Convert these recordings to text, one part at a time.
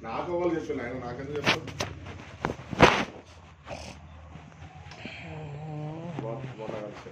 నాకు వాళ్ళు చెప్పాను ఆయన నాకెందుకు చెప్తాను మొన్న కలిసి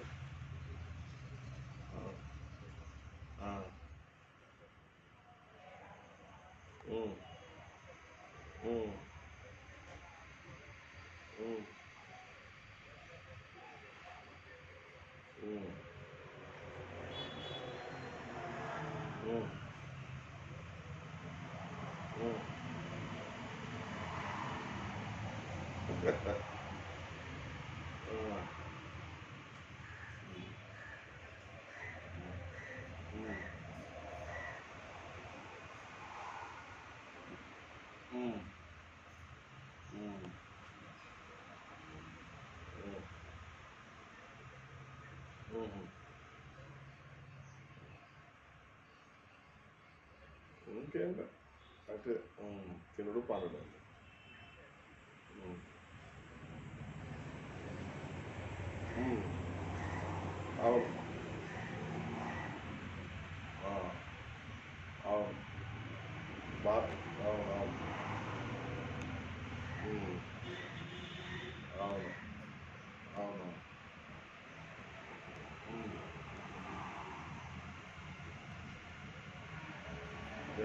ఇంకేంట అంటే తినడు పాడడు అవును అవును బాగా అవును అవును అవును అవును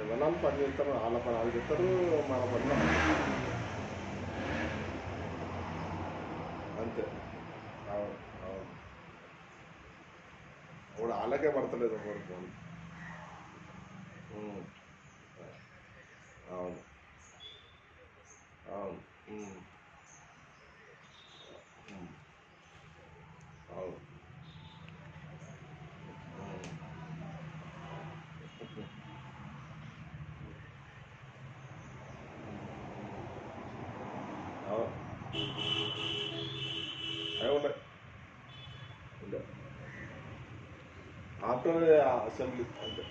ఎవరు పని చేస్తారు వాళ్ళ పని వాళ్ళు చేస్తారు మన పని అంతే అవును అవును ఇప్పుడు వాళ్ళకే పడతలేదు ఎవరు ఫోన్ అవును అవును అవును అవును అవి ఉన్నాయి ఉండే ఆఫ్టర్ అసెంబ్లీ అంతే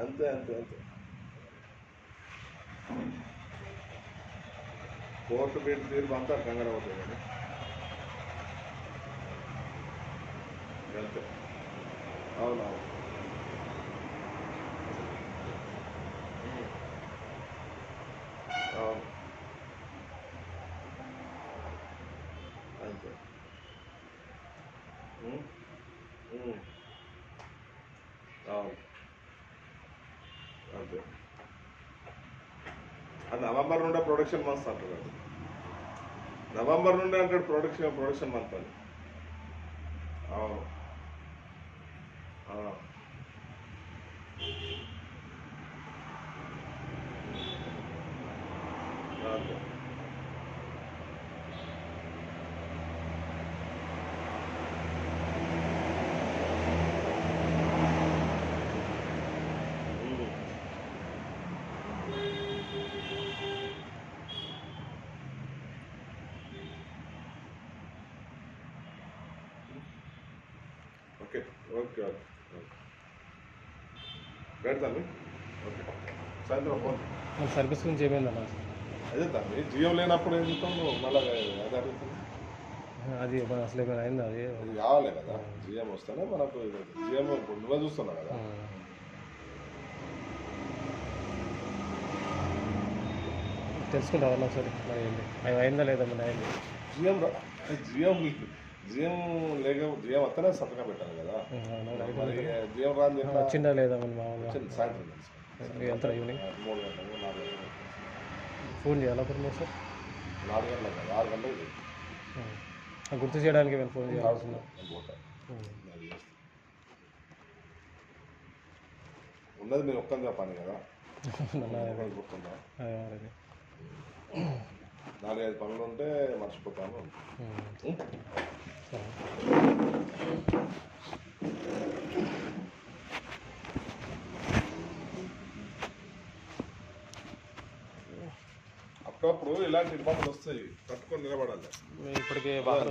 అంతే అంతే అంతే కోర్టు పెట్టి తీర్పు అంతా కంగారు అవుతుంది కానీ అంతే అవునవును అవును అంతే అవును అంతే అది నవంబర్ నుండే ప్రొడక్షన్ మంత్స్ అంటారు అది నవంబర్ నుండే అంటాడు ప్రొడక్షన్ మంత్ అని అవును అంతే ఓకే ఓకే ఓకే పెడతాను ఓకే సాయంత్రం ఫోన్ సర్వీస్ గురించి ఏమైందన్న అదే తమ్మి జియో లేనప్పుడు ఏం చెప్తాం మళ్ళీ అదే అడుగుతుంది అది అసలు ఏమైనా అయిందా అది ఇది కావాలి కదా జిఎం వస్తేనే మనకు జిఎం నువ్వే చూస్తున్నావు కదా తెలుసుకుంటావా ఒకసారి మరి ఏంటి అవి అయిందా లేదా మరి అయింది జిఎం జిఎం జిఎం లేక జిఎం వస్తేనే సంతకం పెట్టాలి కదా మరి జిఎం రాని చెప్పి వచ్చిందా లేదా మరి మామూలుగా సాయంత్రం వెళ్తారా ఈవినింగ్ 3 గంటలకు 4 గంటలకు ఫోన్ చేయాలా అప్పుడు మీరు సార్ 4 గంటలకు 6 గంటలకు గుర్తు చేయడానికి మేము ఫోన్ చేయాల్సిందా ఉన్నది నేను ఒక్కని చెప్పాను కదా గుర్తుందా 4-5 పనులు ఉంటే మర్చిపోతాను అప్పుడప్పుడు ఇలాంటి ఇబ్బందులు వస్తాయి తట్టుకొని నిలబడాలి ఇప్పటికే బాగా